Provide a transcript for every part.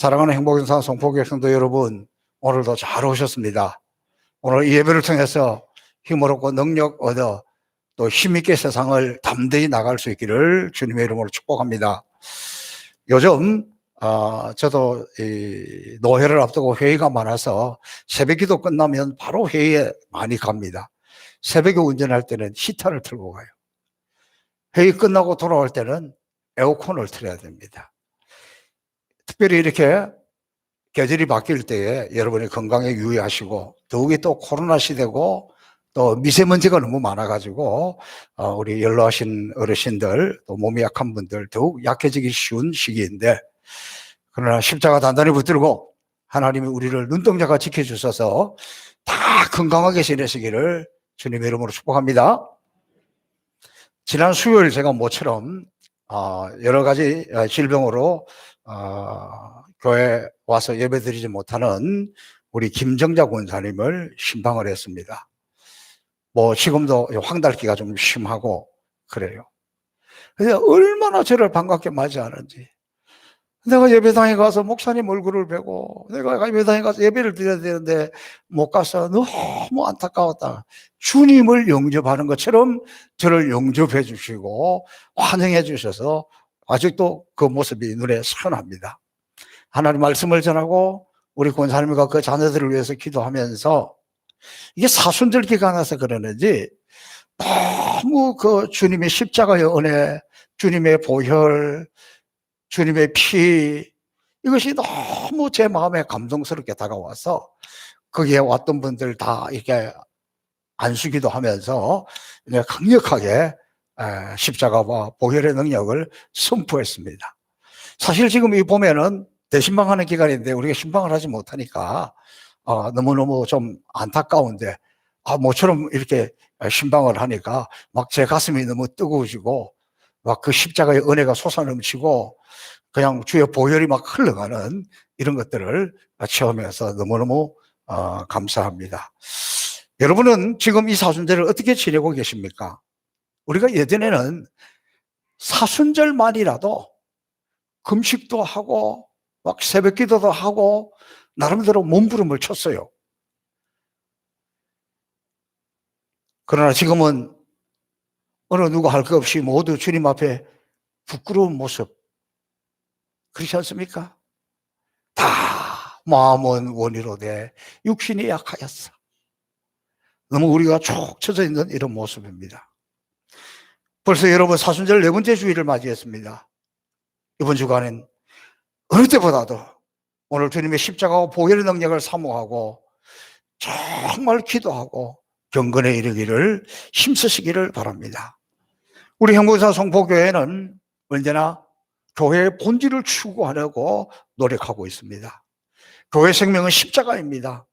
사랑하는 행복인사 송포교회 성도 여러분, 오늘도 잘 오셨습니다. 오늘 이 예배를 통해서 힘을 얻고 능력 얻어 또 힘있게 세상을 담대히 나갈 수 있기를 주님의 이름으로 축복합니다. 요즘 저도 이 노회를 앞두고 회의가 많아서 새벽기도 끝나면 바로 회의에 많이 갑니다. 새벽에 운전할 때는 히터를 틀고 가요. 회의 끝나고 돌아올 때는 에어컨을 틀어야 됩니다. 특별히 이렇게 계절이 바뀔 때에 여러분이 건강에 유의하시고, 더욱이 또 코로나 시대고 또 미세먼지가 너무 많아가지고 우리 연로하신 어르신들 또 몸이 약한 분들 더욱 약해지기 쉬운 시기인데, 그러나 십자가 단단히 붙들고 하나님이 우리를 눈동자가 지켜주셔서 다 건강하게 지내시기를 주님의 이름으로 축복합니다. 지난 수요일 제가 모처럼 여러 가지 질병으로 교회 와서 예배드리지 못하는 우리 김정자 권사님을 신방을 했습니다. 뭐 지금도 황달기가 좀 심하고 그래요. 근데 얼마나 저를 반갑게 맞이하는지. 내가 예배당에 가서 목사님 얼굴을 뵈고, 내가 예배당에 가서 예배를 드려야 되는데 못 가서 너무 안타까웠다. 주님을 영접하는 것처럼 저를 영접해 주시고 환영해 주셔서 아직도 그 모습이 눈에 선합니다. 하나님 말씀을 전하고 우리 권사님과 그 자녀들을 위해서 기도하면서, 이게 사순절 기간이라서 그러는지 너무 그 주님의 십자가의 은혜, 주님의 보혈, 주님의 피, 이것이 너무 제 마음에 감동스럽게 다가와서 거기에 왔던 분들 다 이렇게 안수기도 하면서 강력하게 십자가와 보혈의 능력을 선포했습니다. 사실 지금 이 봄에는 대신방하는 기간인데 우리가 신방을 하지 못하니까 너무너무 좀 안타까운데, 모처럼 이렇게 신방을 하니까 막 제 가슴이 너무 뜨거워지고 막 그 십자가의 은혜가 솟아넘치고 그냥 주의 보혈이 막 흘러가는 이런 것들을 체험해서 너무너무 감사합니다. 여러분은 지금 이 사순절을 어떻게 지내고 계십니까? 우리가 예전에는 사순절만이라도 금식도 하고 막 새벽 기도도 하고 나름대로 몸부림을 쳤어요. 그러나 지금은 어느 누가 할 것 없이 모두 주님 앞에 부끄러운 모습, 그렇지 않습니까? 다 마음은 원이로되 육신이 약하였어. 너무 우리가 쭉 처져 있는 이런 모습입니다. 벌써 여러분 사순절 4번째 주일을 맞이했습니다. 이번 주간엔 어느 때보다도 오늘 주님의 십자가와 보혈의 능력을 사모하고 정말 기도하고 경건에 이르기를 힘쓰시기를 바랍니다. 우리 행복인사 송포교회는 언제나 교회의 본질을 추구하려고 노력하고 있습니다. 교회 생명은 십자가입니다.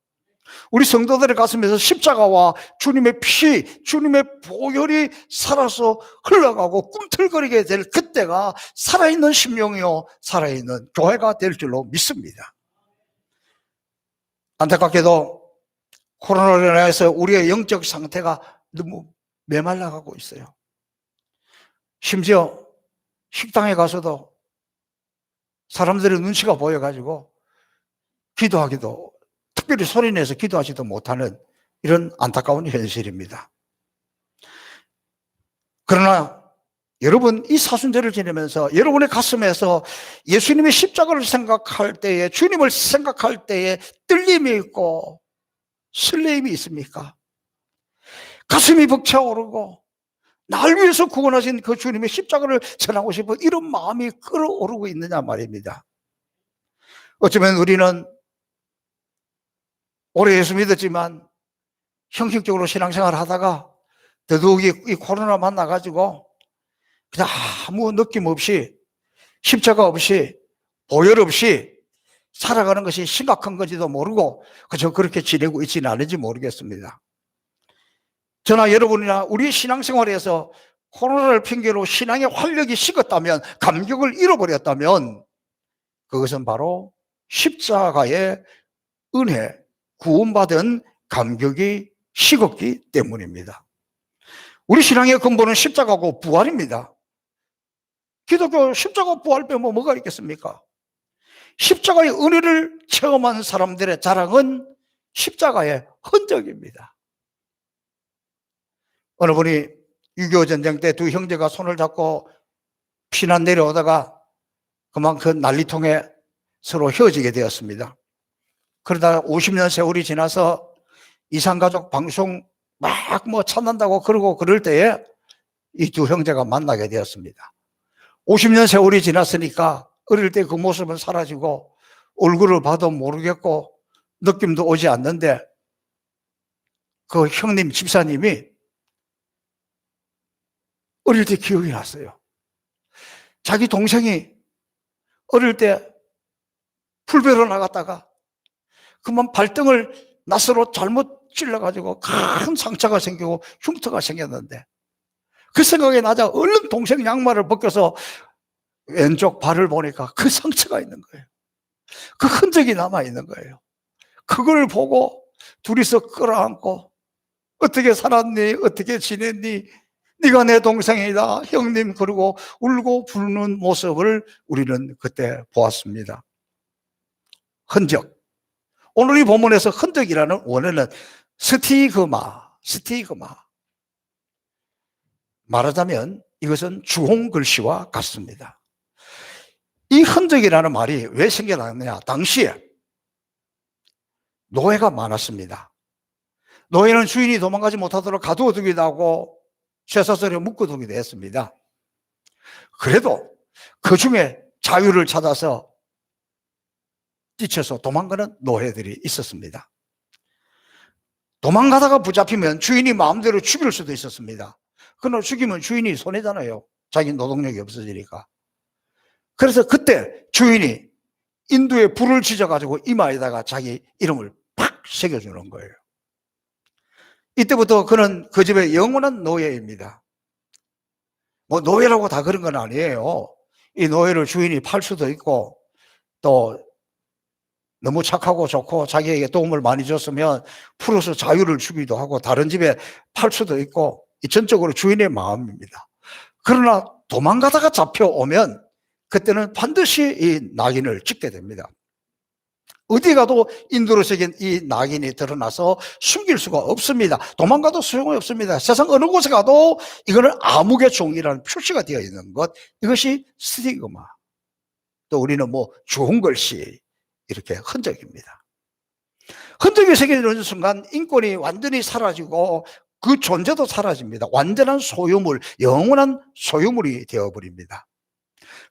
우리 성도들의 가슴에서 십자가와 주님의 피, 주님의 보혈이 살아서 흘러가고 꿈틀거리게 될 그때가 살아있는 심령이요 살아있는 교회가 될 줄로 믿습니다. 안타깝게도 코로나로 인해서 우리의 영적 상태가 너무 메말라가고 있어요. 심지어 식당에 가서도 사람들의 눈치가 보여가지고 기도하기도, 특별히 소리내서 기도하지도 못하는 이런 안타까운 현실입니다. 그러나 여러분, 이 사순절을 지내면서 여러분의 가슴에서 예수님의 십자가를 생각할 때에, 주님을 생각할 때에 떨림이 있고 설레임이 있습니까? 가슴이 벅차오르고 날 위해서 구원하신 그 주님의 십자가를 전하고 싶은 이런 마음이 끓어오르고 있느냐 말입니다. 어쩌면 우리는 오래 예수 믿었지만 형식적으로 신앙생활을 하다가 더더욱이 이 코로나 만나가지고 그냥 아무 느낌 없이, 십자가 없이, 보혈 없이 살아가는 것이 심각한 건지도 모르고 그저 그렇게 지내고 있지는 않은지 모르겠습니다. 저나 여러분이나 우리 신앙생활에서 코로나를 핑계로 신앙의 활력이 식었다면, 감격을 잃어버렸다면 그것은 바로 십자가의 은혜, 구원받은 감격이 식었기 때문입니다. 우리 신앙의 근본은 십자가고 부활입니다. 기독교 십자가 부활 빼면 뭐가 있겠습니까? 십자가의 은혜를 체험한 사람들의 자랑은 십자가의 흔적입니다. 어느 분이 6.25 전쟁 때 두 형제가 손을 잡고 피난 내려오다가 그만큼 난리통에 서로 헤어지게 되었습니다. 그러다가 50년 세월이 지나서 이산가족 방송 막 찾는다고 그러고 그럴 때에 이 두 형제가 만나게 되었습니다. 50년 세월이 지났으니까 어릴 때 그 모습은 사라지고 얼굴을 봐도 모르겠고 느낌도 오지 않는데 그 형님 집사님이 어릴 때 기억이 났어요. 자기 동생이 어릴 때 풀베러 나갔다가 그만 발등을 낫으로 잘못 찔러가지고 큰 상처가 생기고 흉터가 생겼는데 그 생각이 나자 얼른 동생 양말을 벗겨서 왼쪽 발을 보니까 그 상처가 있는 거예요. 그 흔적이 남아있는 거예요. 그걸 보고 둘이서 끌어안고 어떻게 살았니? 어떻게 지냈니? 네가 내 동생이다 형님, 그러고 울고 부르는 모습을 우리는 그때 보았습니다. 흔적. 오늘 이 본문에서 흔적이라는 원어는 스티그마. 말하자면 이것은 주홍 글씨와 같습니다. 이 흔적이라는 말이 왜 생겨났느냐? 당시에 노예가 많았습니다. 노예는 주인이 도망가지 못하도록 가두어두기도 하고 쇠사슬에 묶어두기도 했습니다. 그래도 그 중에 자유를 찾아서 뛰쳐서 도망가는 노예들이 있었습니다. 도망가다가 붙잡히면 주인이 마음대로 죽일 수도 있었습니다. 그러나 죽이면 주인이 손해잖아요. 자기 노동력이 없어지니까. 그래서 그때 주인이 인두에 불을 지져가지고 이마에다가 자기 이름을 팍 새겨주는 거예요. 이때부터 그는 그 집의 영원한 노예입니다. 노예라고 다 그런 건 아니에요. 이 노예를 주인이 팔 수도 있고 또 너무 착하고 좋고 자기에게 도움을 많이 줬으면 풀어서 자유를 주기도 하고 다른 집에 팔 수도 있고 전적으로 주인의 마음입니다. 그러나 도망가다가 잡혀오면 그때는 반드시 이 낙인을 찍게 됩니다. 어디 가도 인두로 새긴 이 낙인이 드러나서 숨길 수가 없습니다. 도망가도 소용이 없습니다. 세상 어느 곳에 가도 이거는 암흑의 종이라는 표시가 되어 있는 것, 이것이 스티그마. 또 우리는 좋은 글씨, 이렇게 흔적입니다. 흔적이 새겨지는 순간 인권이 완전히 사라지고 그 존재도 사라집니다. 완전한 소유물, 영원한 소유물이 되어버립니다.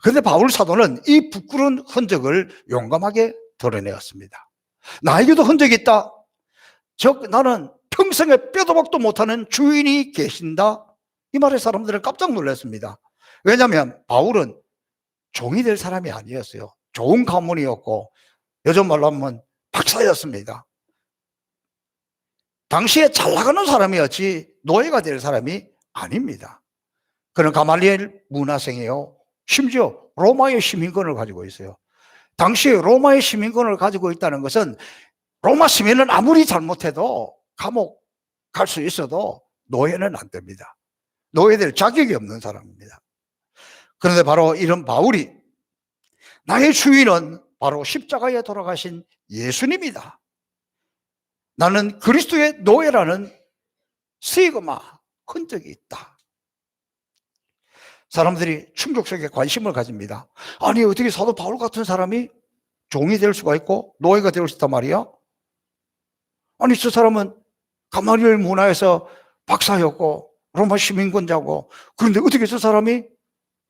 그런데 바울 사도는 이 부끄러운 흔적을 용감하게 드러내었습니다. 나에게도 흔적이 있다. 즉 나는 평생에 빼도 박도 못하는 주인이 계신다. 이 말에 사람들은 깜짝 놀랐습니다. 왜냐하면 바울은 종이 될 사람이 아니었어요. 좋은 가문이었고 요즘 말로 하면 박사였습니다. 당시에 잘 나가는 사람이었지 노예가 될 사람이 아닙니다. 그는 가말리엘 문화생이요, 심지어 로마의 시민권을 가지고 있어요. 당시에 로마의 시민권을 가지고 있다는 것은 로마 시민은 아무리 잘못해도 감옥 갈 수 있어도 노예는 안 됩니다. 노예될 자격이 없는 사람입니다. 그런데 바로 이런 바울이 나의 주인은 바로 십자가에 돌아가신 예수님이다. 나는 그리스도의 노예라는 스티그마, 흔적이 있다. 사람들이 충격 속에 관심을 가집니다. 아니 어떻게 사도 바울 같은 사람이 종이 될 수가 있고 노예가 될 수 있단 말이야? 아니 저 사람은 가말리엘 문화에서 박사였고 로마 시민권자고, 그런데 어떻게 저 사람이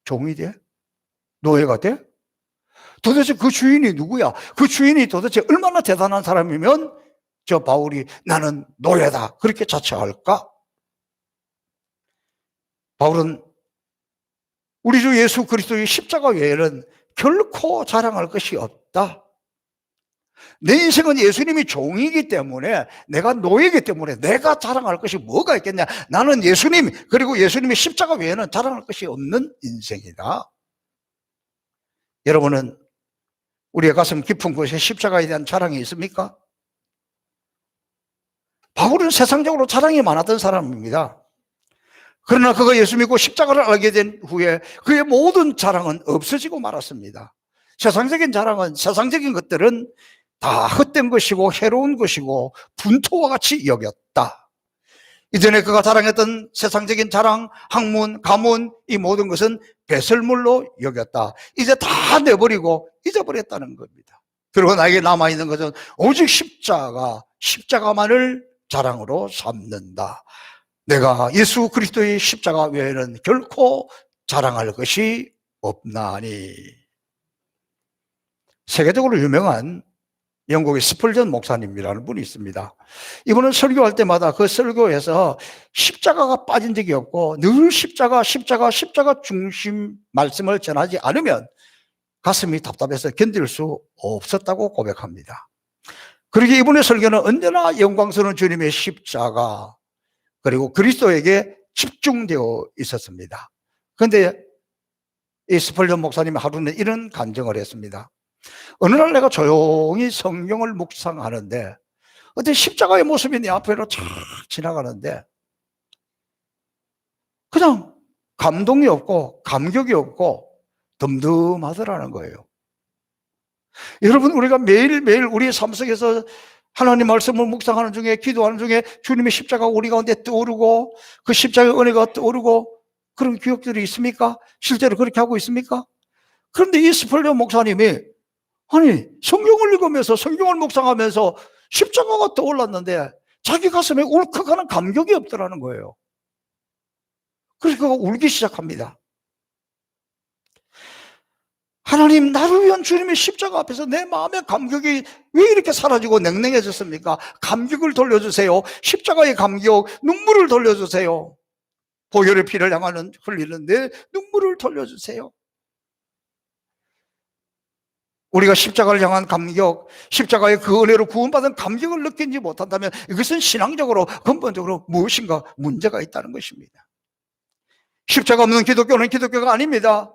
종이 돼? 노예가 돼? 도대체 그 주인이 누구야? 그 주인이 도대체 얼마나 대단한 사람이면 저 바울이 나는 노예다 그렇게 자처할까? 바울은 우리 주 예수 그리스도의 십자가 외에는 결코 자랑할 것이 없다. 내 인생은 예수님이 종이기 때문에, 내가 노예이기 때문에 내가 자랑할 것이 뭐가 있겠냐. 나는 예수님, 그리고 예수님의 십자가 외에는 자랑할 것이 없는 인생이다. 여러분은 우리의 가슴 깊은 곳에 십자가에 대한 자랑이 있습니까? 바울은 세상적으로 자랑이 많았던 사람입니다. 그러나 그가 예수 믿고 십자가를 알게 된 후에 그의 모든 자랑은 없어지고 말았습니다. 세상적인 자랑은, 세상적인 것들은 다 헛된 것이고 해로운 것이고 분토와 같이 여겼다. 이전에 그가 자랑했던 세상적인 자랑, 학문, 가문, 이 모든 것은 배설물로 여겼다. 이제 다 내버리고 잊어버렸다는 겁니다. 그리고 나에게 남아있는 것은 오직 십자가만을 자랑으로 삼는다. 내가 예수 그리스도의 십자가 외에는 결코 자랑할 것이 없나니. 세계적으로 유명한 영국의 스펄전 목사님이라는 분이 있습니다. 이분은 설교할 때마다 그 설교에서 십자가가 빠진 적이 없고 늘 십자가 중심 말씀을 전하지 않으면 가슴이 답답해서 견딜 수 없었다고 고백합니다. 그러기에 이분의 설교는 언제나 영광스러운 주님의 십자가 그리고 그리스도에게 집중되어 있었습니다. 그런데 이 스펄전 목사님이 하루는 이런 간증을 했습니다. 어느 날 내가 조용히 성경을 묵상하는데 어떤 십자가의 모습이 내 앞으로 쫙 지나가는데 그냥 감동이 없고 감격이 없고 덤덤하더라는 거예요. 여러분, 우리가 매일매일 우리의 삶 속에서 하나님 말씀을 묵상하는 중에, 기도하는 중에 주님의 십자가가 우리 가운데 떠오르고 그 십자가의 은혜가 떠오르고 그런 기억들이 있습니까? 실제로 그렇게 하고 있습니까? 그런데 이 스펄전 목사님이 아니, 성경을 읽으면서 성경을 묵상하면서 십자가가 떠올랐는데 자기 가슴에 울컥하는 감격이 없더라는 거예요. 그래서 그가 울기 시작합니다. 하나님, 나를 위한 주님의 십자가 앞에서 내 마음의 감격이 왜 이렇게 사라지고 냉랭해졌습니까? 감격을 돌려주세요. 십자가의 감격, 눈물을 돌려주세요. 보혈의 피를 향하는 흘리는 내 눈물을 돌려주세요. 우리가 십자가를 향한 감격, 십자가의 그 은혜로 구원받은 감격을 느끼지 못한다면 이것은 신앙적으로 근본적으로 무엇인가 문제가 있다는 것입니다. 십자가 없는 기독교는 기독교가 아닙니다.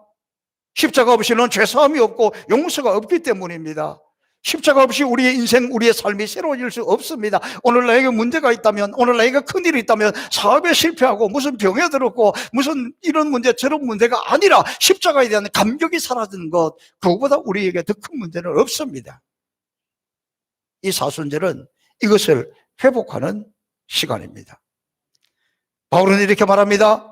십자가 없이는 죄사함이 없고 용서가 없기 때문입니다. 십자가 없이 우리의 인생, 우리의 삶이 새로워질 수 없습니다. 오늘 나에게 문제가 있다면, 오늘 나에게 큰일이 있다면, 사업에 실패하고 무슨 병에 들었고 무슨 이런 문제 저런 문제가 아니라 십자가에 대한 감격이 사라지는 것, 그거보다 우리에게 더 큰 문제는 없습니다. 이 사순절은 이것을 회복하는 시간입니다. 바울은 이렇게 말합니다.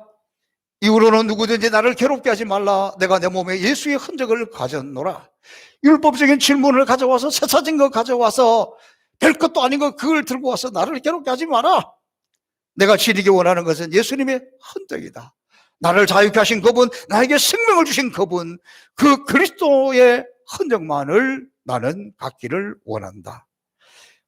이후로는 누구든지 나를 괴롭게 하지 말라. 내가 내 몸에 예수의 흔적을 가졌노라. 율법적인 질문을 가져와서 세사진 거 가져와서 별 것도 아닌 거 그걸 들고 와서 나를 괴롭게 하지 마라. 내가 지니기 원하는 것은 예수님의 흔적이다. 나를 자유케 하신 그분, 나에게 생명을 주신 그분, 그 그리스도의 흔적만을 나는 갖기를 원한다.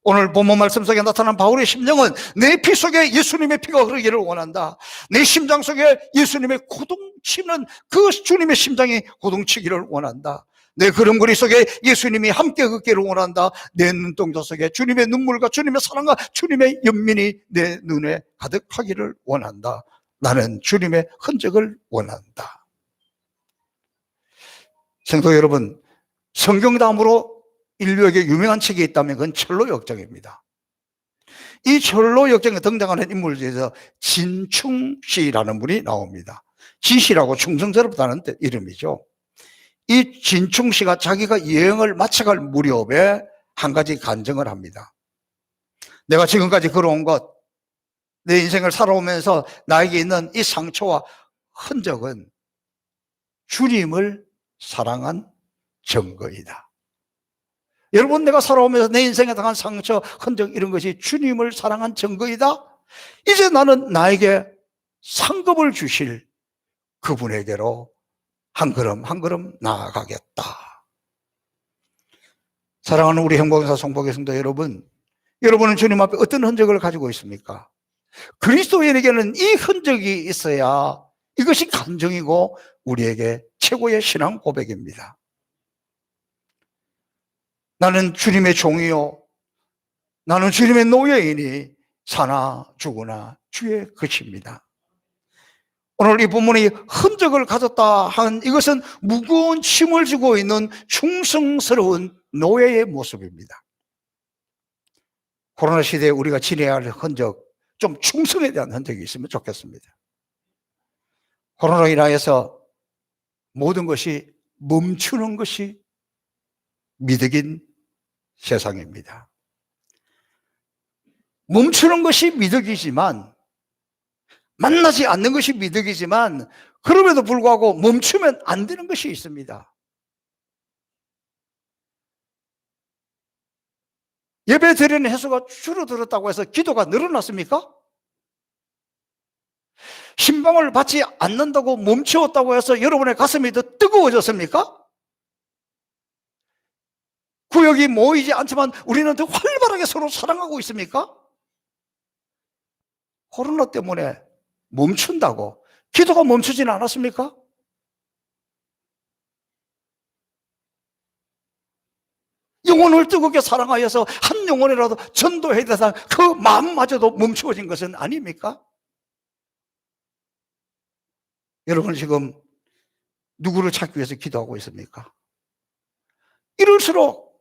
오늘 본문 말씀 속에 나타난 바울의 심정은 내 피 속에 예수님의 피가 흐르기를 원한다. 내 심장 속에 예수님의 고동치는 그 주님의 심장이 고동치기를 원한다. 내 걸음걸이 속에 예수님이 함께 걷기를 원한다. 내 눈동자 속에 주님의 눈물과 주님의 사랑과 주님의 연민이 내 눈에 가득하기를 원한다. 나는 주님의 흔적을 원한다. 성도 여러분, 성경 다음으로 인류에게 유명한 책이 있다면 그건 철로 역정입니다. 이 철로 역정에 등장하는 인물 중에서 진충씨라는 분이 나옵니다. 지시라고 충성스럽다는 이름이죠. 이 진충씨가 자기가 여행을 마쳐갈 무렵에 한 가지 간증을 합니다. 내가 지금까지 걸어온 것, 내 인생을 살아오면서 나에게 있는 이 상처와 흔적은 주님을 사랑한 증거이다. 여러분, 내가 살아오면서 내 인생에 당한 상처, 흔적 이런 것이 주님을 사랑한 증거이다. 이제 나는 나에게 상급을 주실 그분에게로 한 걸음 한 걸음 나아가겠다. 사랑하는 우리 행복사 성복의 성도 여러분, 여러분은 주님 앞에 어떤 흔적을 가지고 있습니까? 그리스도인에게는 이 흔적이 있어야 이것이 감정이고 우리에게 최고의 신앙 고백입니다. 나는 주님의 종이요, 나는 주님의 노예이니 사나 죽으나 주의 것입니다. 오늘 이 본문이 흔적을 가졌다 한 이것은 무거운 짐을 지고 있는 충성스러운 노예의 모습입니다. 코로나 시대에 우리가 지내야 할 흔적, 좀 충성에 대한 흔적이 있으면 좋겠습니다. 코로나로 인하여서 모든 것이 멈추는 것이 미덕인 세상입니다. 멈추는 것이 미덕이지만, 만나지 않는 것이 미덕이지만, 그럼에도 불구하고 멈추면 안 되는 것이 있습니다. 예배 드리는 횟수가 줄어들었다고 해서 기도가 늘어났습니까? 신방을 받지 않는다고 멈추었다고 해서 여러분의 가슴이 더 뜨거워졌습니까? 구역이 모이지 않지만 우리는 더 활발하게 서로 사랑하고 있습니까? 코로나 때문에 멈춘다고 기도가 멈추지는 않았습니까? 영혼을 뜨겁게 사랑하여서 한 영혼이라도 전도해야 되다 그 마음마저도 멈추어진 것은 아닙니까? 여러분 지금 누구를 찾기 위해서 기도하고 있습니까? 이럴수록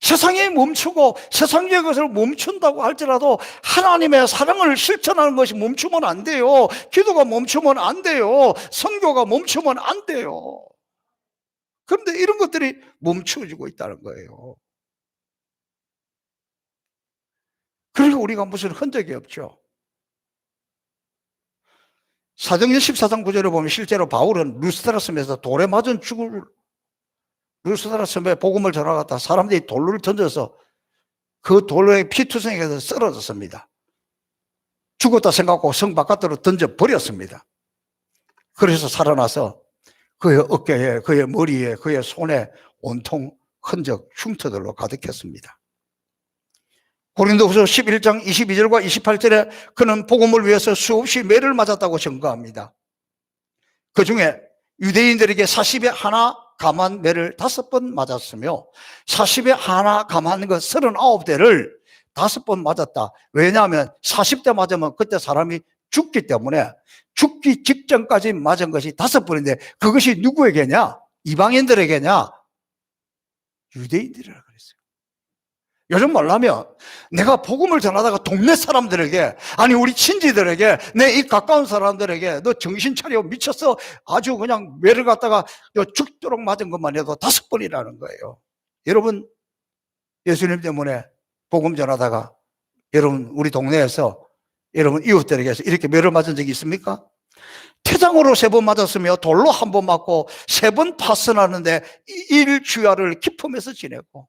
세상이 멈추고 세상의 것을 멈춘다고 할지라도 하나님의 사랑을 실천하는 것이 멈추면 안 돼요. 기도가 멈추면 안 돼요. 선교가 멈추면 안 돼요. 그런데 이런 것들이 멈추어지고 있다는 거예요. 그리고 우리가 무슨 흔적이 없죠. 사도행전 14장 9절에 보면 실제로 바울은 루스드라 섬에서 돌에 맞은 죽을 루스드라 섬에 복음을 전하갔다 사람들이 돌을 던져서 그 돌에 피투성이가 쓰러졌습니다. 죽었다 생각하고 성 바깥으로 던져버렸습니다. 그래서 살아나서 그의 어깨에, 그의 머리에, 그의 손에 온통 흔적, 흉터들로 가득했습니다. 고린도후서 11장 22절과 28절에 그는 복음을 위해서 수없이 매를 맞았다고 증거합니다. 그 중에 유대인들에게 40에 하나 감한 매를 5번 맞았으며 40에 하나 감한 그 39대를 5번 맞았다. 왜냐하면 40대 맞으면 그때 사람이 죽기 때문에 죽기 직전까지 맞은 것이 5번인데 그것이 누구에게냐? 이방인들에게냐? 유대인들이라고 그랬어요. 요즘 말하면 내가 복음을 전하다가 동네 사람들에게 아니 우리 친지들에게 내 이 가까운 사람들에게 너 정신 차려 미쳤어 아주 그냥 매를 갖다가 죽도록 맞은 것만 해도 5번이라는 거예요. 여러분 예수님 때문에 복음 전하다가 여러분 우리 동네에서 여러분 이웃들에게 이렇게 매를 맞은 적이 있습니까? 태장으로 3번 맞았으며 돌로 1번 맞고 3번 파선하는데 일주야를 기품에서 지내고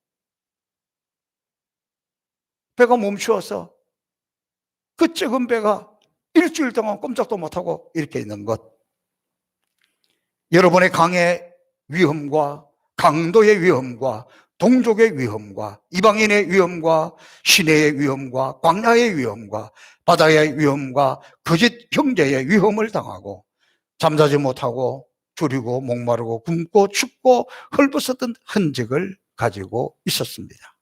배가 멈추어서 그 적은 배가 일주일 동안 꼼짝도 못하고 이렇게 있는 것. 여러분의 강의 위험과 강도의 위험과 동족의 위험과 이방인의 위험과 시내의 위험과 광야의 위험과 바다의 위험과 거짓 형제의 위험을 당하고 잠자지 못하고 줄이고 목마르고 굶고 춥고 헐벗었던 흔적을 가지고 있었습니다.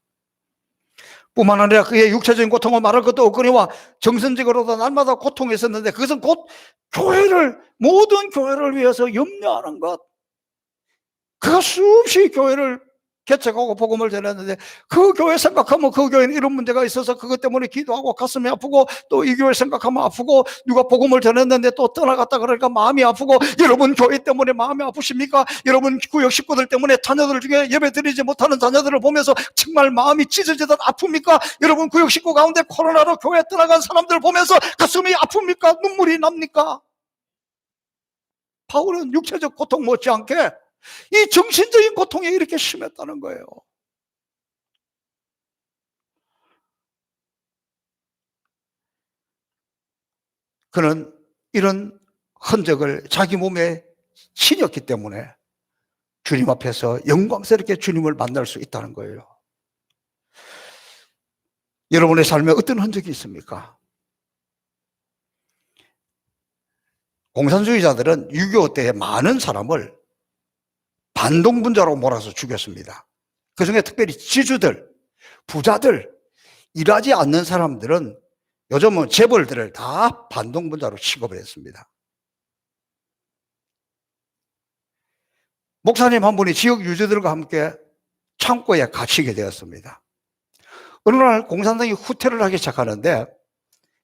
뿐만 아니라 그의 육체적인 고통을 말할 것도 없거니와 정신적으로도 날마다 고통이 있었는데 그것은 곧 교회를 모든 교회를 위해서 염려하는 것. 그가 수없이 교회를 개척하고 복음을 전했는데 그 교회 생각하면 그 교회는 이런 문제가 있어서 그것 때문에 기도하고 가슴이 아프고 또 이 교회 생각하면 아프고 누가 복음을 전했는데 또 떠나갔다 그러니까 마음이 아프고 여러분 교회 때문에 마음이 아프십니까? 여러분 구역 식구들 때문에 자녀들 중에 예배 드리지 못하는 자녀들을 보면서 정말 마음이 찢어지듯 아픕니까? 여러분 구역 식구 가운데 코로나로 교회 떠나간 사람들 보면서 가슴이 아픕니까? 눈물이 납니까? 바울은 육체적 고통 못지않게 이 정신적인 고통이 이렇게 심했다는 거예요. 그는 이런 흔적을 자기 몸에 지녔기 때문에 주님 앞에서 영광스럽게 주님을 만날 수 있다는 거예요. 여러분의 삶에 어떤 흔적이 있습니까? 공산주의자들은 6.25 때 많은 사람을 반동분자로 몰아서 죽였습니다. 그중에 특별히 지주들, 부자들, 일하지 않는 사람들은 요즘은 재벌들을 다 반동분자로 취급을 했습니다. 목사님 한 분이 지역 유저들과 함께 창고에 갇히게 되었습니다. 어느 날 공산당이 후퇴를 하기 시작하는데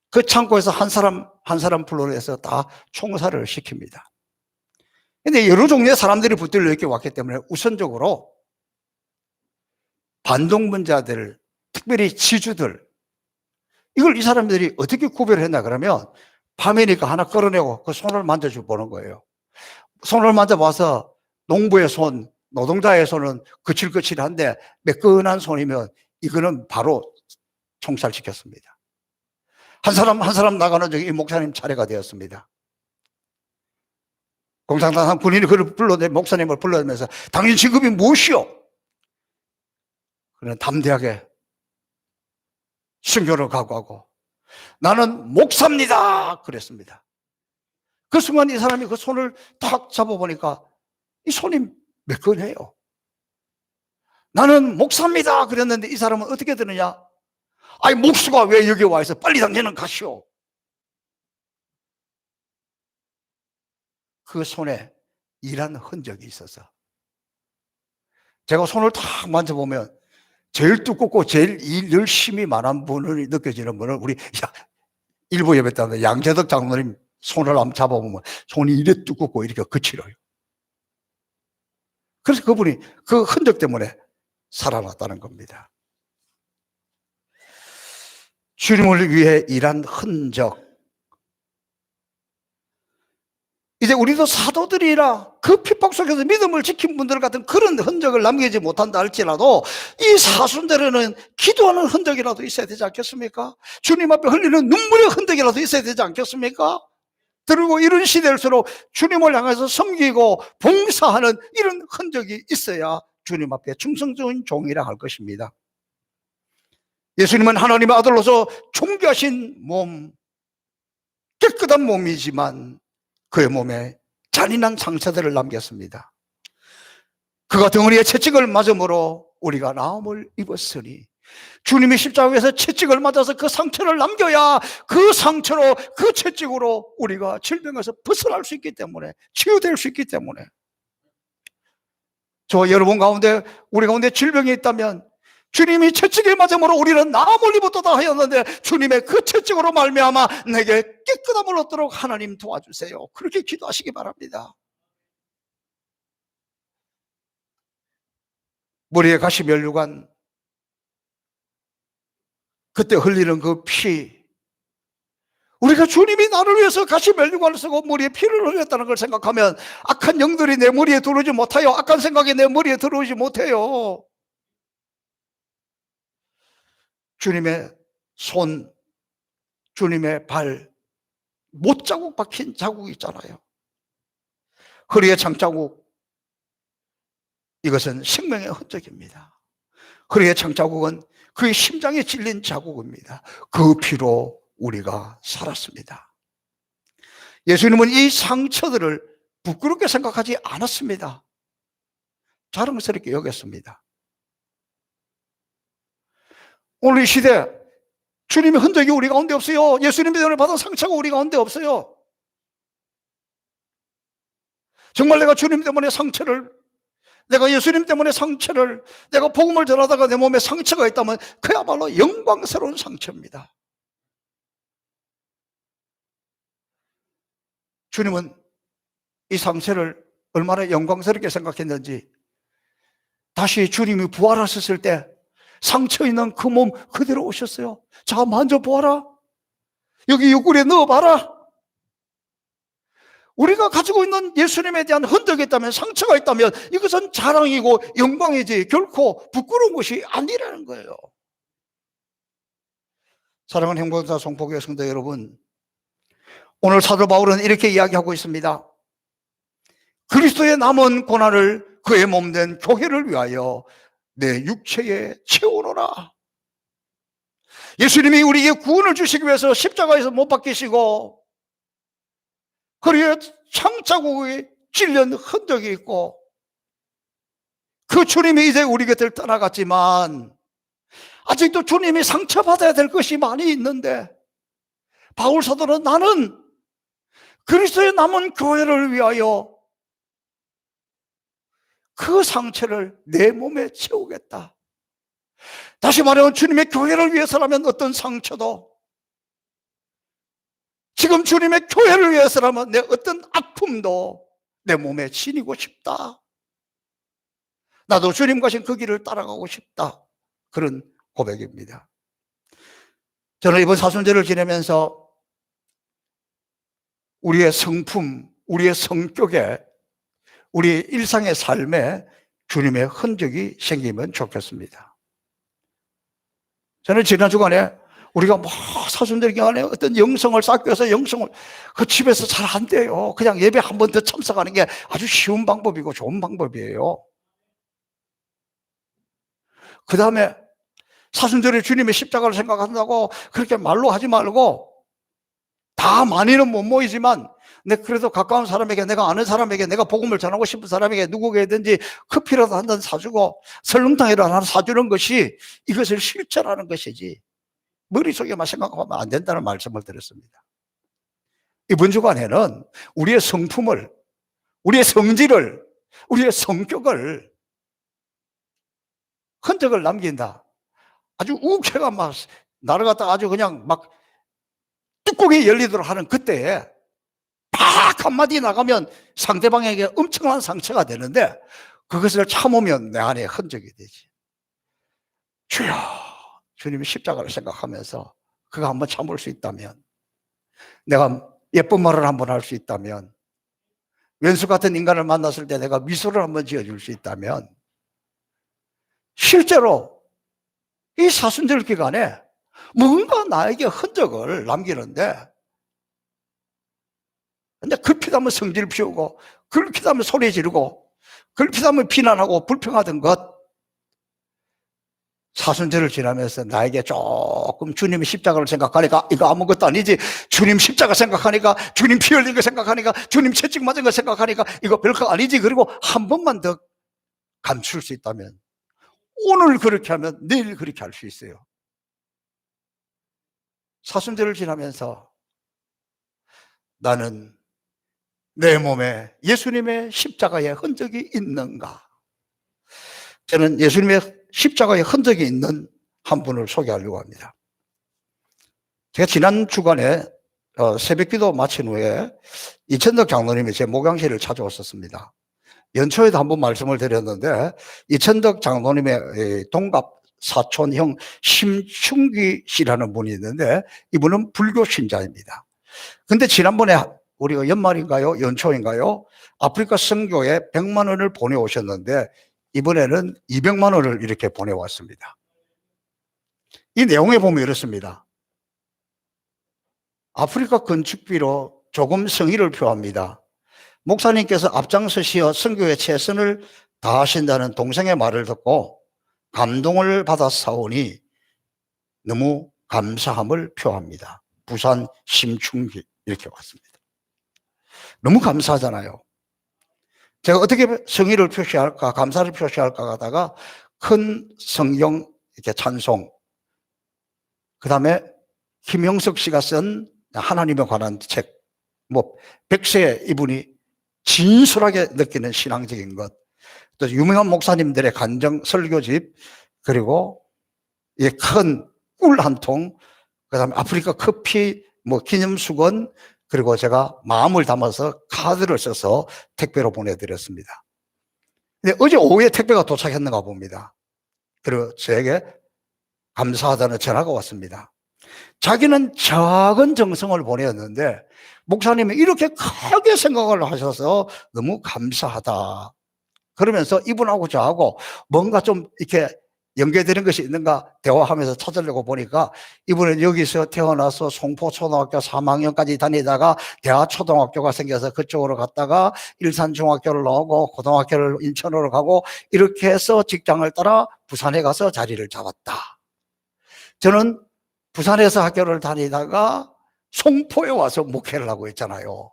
그 창고에서 한 사람 불러내서 다 총살을 시킵니다. 근데 여러 종류의 사람들이 붙들려 이렇게 왔기 때문에 우선적으로 반동문자들, 특별히 지주들, 이걸 이 사람들이 어떻게 구별했나 그러면 밤이니까 하나 끌어내고 그 손을 만져주고 보는 거예요. 손을 만져봐서 농부의 손, 노동자의 손은 거칠거칠한데 매끈한 손이면 이거는 바로 총살시켰습니다. 한 사람 나가는 적이 이 목사님 차례가 되었습니다. 공산당 한 군인이 그를 목사님을 불러내면서 당신 직업이 무엇이오? 그는 담대하게 순교를 각오하고 나는 목사입니다 그랬습니다. 그 순간 이 사람이 그 손을 탁 잡아보니까 이 손이 매끈해요. 나는 목사입니다 그랬는데 이 사람은 어떻게 되느냐? 아니 목수가 왜 여기 와 있어? 빨리 당신은 가시오. 그 손에 일한 흔적이 있어서 제가 손을 탁 만져보면 제일 두껍고 제일 일 열심히 많은 분이 느껴지는 분은 우리 일부 예배 때 양재덕 장로님 손을 한번 잡아보면 손이 이래 두껍고 이렇게 거칠어요. 그래서 그분이 그 흔적 때문에 살아났다는 겁니다. 주님을 위해 일한 흔적. 이제 우리도 사도들이라 그 핍박 속에서 믿음을 지킨 분들 같은 그런 흔적을 남기지 못한다 할지라도 이 사순들에는 기도하는 흔적이라도 있어야 되지 않겠습니까? 주님 앞에 흘리는 눈물의 흔적이라도 있어야 되지 않겠습니까? 그리고 이런 시대일수록 주님을 향해서 섬기고 봉사하는 이런 흔적이 있어야 주님 앞에 충성적인 종이라 할 것입니다. 예수님은 하나님의 아들로서 존귀하신 몸, 깨끗한 몸이지만 그의 몸에 잔인한 상처들을 남겼습니다. 그가 덩어리에 채찍을 맞음으로 우리가 나음을 입었으니 주님이 십자가에서 채찍을 맞아서 그 상처를 남겨야 그 상처로 그 채찍으로 우리가 질병에서 벗어날 수 있기 때문에 치유될 수 있기 때문에 저 여러분 가운데 우리 가운데 질병이 있다면 주님이 채찍을 맞음으로 우리는 나음을 입었도다 하였는데 주님의 그 채찍으로 말미암아 내게 깨끗함을 얻도록 하나님 도와주세요. 그렇게 기도하시기 바랍니다. 머리에 가시면류관 그때 흘리는 그 피, 우리가 주님이 나를 위해서 가시면류관을 쓰고 머리에 피를 흘렸다는 걸 생각하면 악한 영들이 내 머리에 들어오지 못해요. 악한 생각이 내 머리에 들어오지 못해요. 주님의 손, 주님의 발, 못자국 박힌 자국이 있잖아요. 허리에 장자국, 이것은 생명의 흔적입니다. 허리의 장자국은 그의 심장에 찔린 자국입니다. 그 피로 우리가 살았습니다. 예수님은 이 상처들을 부끄럽게 생각하지 않았습니다. 자랑스럽게 여겼습니다. 오늘 이 시대 주님의 흔적이 우리 가운데 없어요. 예수님의 은혜를 받은 상처가 우리 가운데 없어요. 정말 내가 주님 때문에 내가 예수님 때문에 내가 복음을 전하다가 내 몸에 상처가 있다면 그야말로 영광스러운 상처입니다. 주님은 이 상처를 얼마나 영광스럽게 생각했는지 다시 주님이 부활하셨을 때 상처 있는 그 몸 그대로 오셨어요. 자, 만져보아라. 여기 옆구리에 넣어봐라. 우리가 가지고 있는 예수님에 대한 흔적이 있다면, 상처가 있다면 이것은 자랑이고 영광이지 결코 부끄러운 것이 아니라는 거예요. 사랑하는 행복자 송포교회 성도 여러분, 오늘 사도 바울은 이렇게 이야기하고 있습니다. 그리스도의 남은 고난을 그의 몸된 교회를 위하여 내 육체에 채우노라. 예수님이 우리에게 구원을 주시기 위해서 십자가에서 못 박히시고 허리에 창자국이 찔린 흔적이 있고 그 주님이 이제 우리 곁을 떠나갔지만 아직도 주님이 상처받아야 될 것이 많이 있는데 바울 사도는 나는 그리스도의 남은 교회를 위하여 그 상처를 내 몸에 채우겠다. 다시 말하면 주님의 교회를 위해서라면 어떤 상처도, 지금 주님의 교회를 위해서라면 내 어떤 아픔도 내 몸에 지니고 싶다. 나도 주님 가신 그 길을 따라가고 싶다. 그런 고백입니다. 저는 이번 사순절을 지내면서 우리의 성품, 우리의 성격에, 우리 일상의 삶에 주님의 흔적이 생기면 좋겠습니다. 저는 지난 주간에 우리가 사순절 기간에 어떤 영성을 쌓기 위해서 영성을 그 집에서 잘 안 돼요. 그냥 예배 한 번 더 참석하는 게 아주 쉬운 방법이고 좋은 방법이에요. 그 다음에 사순절에 주님의 십자가를 생각한다고 그렇게 말로 하지 말고, 다 많이는 못 모이지만 그래도 가까운 사람에게, 내가 아는 사람에게, 내가 복음을 전하고 싶은 사람에게 누구에게든지 커피라도 한 잔 사주고 설렁탕이라도 하나 사주는 것이 이것을 실천하는 것이지 머릿속에만 생각하면 안 된다는 말씀을 드렸습니다. 이번 주간에는 우리의 성품을, 우리의 성질을, 우리의 성격을, 흔적을 남긴다. 아주 욱해가 막 나를 갖다가 아주 그냥 막 뚜껑이 열리도록 하는 그때에 딱 한마디 나가면 상대방에게 엄청난 상처가 되는데, 그것을 참으면 내 안에 흔적이 되지. 주여, 주님의 십자가를 생각하면서 그거 한번 참을 수 있다면, 내가 예쁜 말을 한번 할 수 있다면, 왼수 같은 인간을 만났을 때 내가 미소를 한번 지어줄 수 있다면, 실제로 이 사순절 기간에 뭔가 나에게 흔적을 남기는데, 근데 급히다면 성질 피우고, 급히다면 소리 지르고, 급히다면 비난하고 불평하던 것, 사순절을 지나면서 나에게 조금 주님의 십자가를 생각하니까 이거 아무것도 아니지, 주님 십자가 생각하니까, 주님 피 흘린 거 생각하니까, 주님 채찍 맞은 거 생각하니까 이거 별거 아니지, 그리고 한 번만 더 감출 수 있다면, 오늘 그렇게 하면 내일 그렇게 할 수 있어요. 사순절을 지나면서 나는 내 몸에 예수님의 십자가의 흔적이 있는가? 저는 예수님의 십자가의 흔적이 있는 한 분을 소개하려고 합니다. 제가 지난 주간에 새벽기도 마친 후에 이천덕 장로님이 제 목양실을 찾아왔었습니다. 연초에도 한번 말씀을 드렸는데, 이천덕 장로님의 동갑 사촌형 심충기 씨라는 분이 있는데, 이분은 불교 신자입니다. 근데 지난번에 우리가 연말인가요? 연초인가요? 아프리카 선교에 100만 원을 보내오셨는데, 이번에는 200만 원을 이렇게 보내왔습니다. 이 내용에 보면 이렇습니다. 아프리카 건축비로 조금 성의를 표합니다. 목사님께서 앞장서시어 선교에 최선을 다하신다는 동생의 말을 듣고 감동을 받아 사오니 너무 감사함을 표합니다. 부산 심충기, 이렇게 왔습니다. 너무 감사하잖아요. 제가 어떻게 성의를 표시할까, 감사를 표시할까 하다가 큰 성경 이렇게 찬송, 그 다음에 김형석 씨가 쓴 하나님에 관한 책, 100세 이분이 진솔하게 느끼는 신앙적인 것, 또 유명한 목사님들의 간증 설교집, 그리고 이 큰 꿀 한 통, 그 다음에 아프리카 커피 기념수건, 그리고 제가 마음을 담아서 카드를 써서 택배로 보내드렸습니다. 근데 어제 오후에 택배가 도착했는가 봅니다. 그리고 저에게 감사하다는 전화가 왔습니다. 자기는 작은 정성을 보내었는데 목사님이 이렇게 크게 생각을 하셔서 너무 감사하다. 그러면서 이분하고 저하고 뭔가 좀 이렇게 연계되는 것이 있는가 대화하면서 찾으려고 보니까, 이분은 여기서 태어나서 송포초등학교 3학년까지 다니다가 대하초등학교가 생겨서 그쪽으로 갔다가 일산중학교를 나오고 고등학교를 인천으로 가고 이렇게 해서 직장을 따라 부산에 가서 자리를 잡았다. 저는 부산에서 학교를 다니다가 송포에 와서 목회를 하고 있잖아요.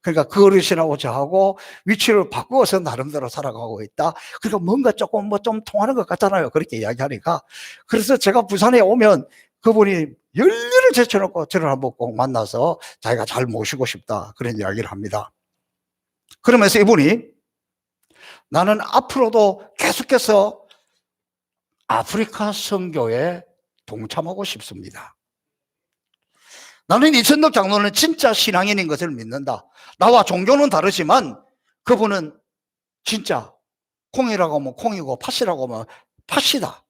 그러니까 그 어르신하고 저하고 위치를 바꾸어서 나름대로 살아가고 있다. 그러니까 뭔가 조금 좀 통하는 것 같잖아요. 그렇게 이야기하니까. 그래서 제가 부산에 오면 그분이 열렬을 제쳐놓고 저를 한번 꼭 만나서 자기가 잘 모시고 싶다, 그런 이야기를 합니다. 그러면서 이분이 나는 앞으로도 계속해서 아프리카 선교에 동참하고 싶습니다. 나는 이천덕 장로는 진짜 신앙인인 것을 믿는다. 나와 종교는 다르지만 그분은 진짜 콩이라고 하면 콩이고 팥이라고 하면 팥이다.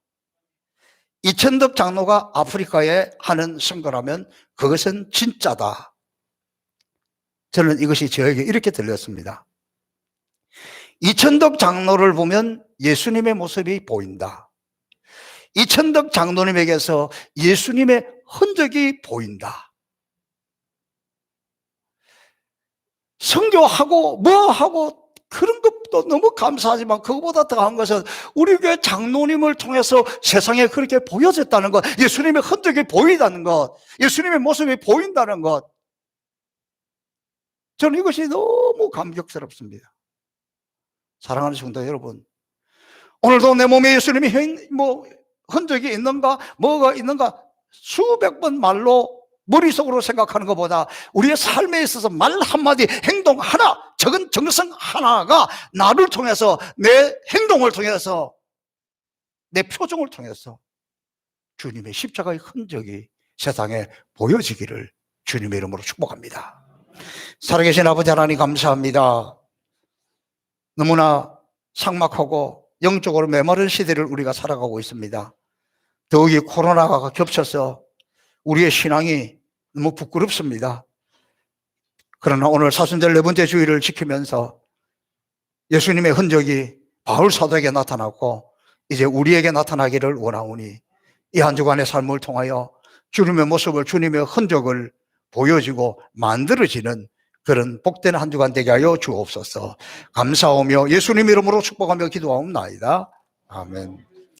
이천덕 장로가 아프리카에 하는 선거라면 그것은 진짜다. 저는 이것이 저에게 이렇게 들렸습니다. 이천덕 장로를 보면 예수님의 모습이 보인다. 이천덕 장로님에게서 예수님의 흔적이 보인다. 선교하고 뭐하고 그런 것도 너무 감사하지만 그것보다 더한 것은 우리 교회 장로님을 통해서 세상에 그렇게 보여졌다는 것, 예수님의 흔적이 보인다는 것, 예수님의 모습이 보인다는 것, 저는 이것이 너무 감격스럽습니다. 사랑하는 성도 여러분, 오늘도 내 몸에 예수님이 흔적이 있는가, 뭐가 있는가 수백 번 말로 머릿속으로 생각하는 것보다 우리의 삶에 있어서 말 한마디, 행동 하나, 적은 정성 하나가 나를 통해서, 내 행동을 통해서, 내 표정을 통해서 주님의 십자가의 흔적이 세상에 보여지기를 주님의 이름으로 축복합니다. 살아계신 아버지 하나님 감사합니다. 너무나 삭막하고 영적으로 메마른 시대를 우리가 살아가고 있습니다. 더욱이 코로나가 겹쳐서 우리의 신앙이 너무 부끄럽습니다. 그러나 오늘 사순절 네 번째 주일을 지키면서 예수님의 흔적이 바울 사도에게 나타났고 이제 우리에게 나타나기를 원하오니 이 한 주간의 삶을 통하여 주님의 모습을, 주님의 흔적을 보여지고 만들어지는 그런 복된 한 주간 되게 하여 주옵소서. 감사하며 예수님 이름으로 축복하며 기도하옵나이다. 아멘.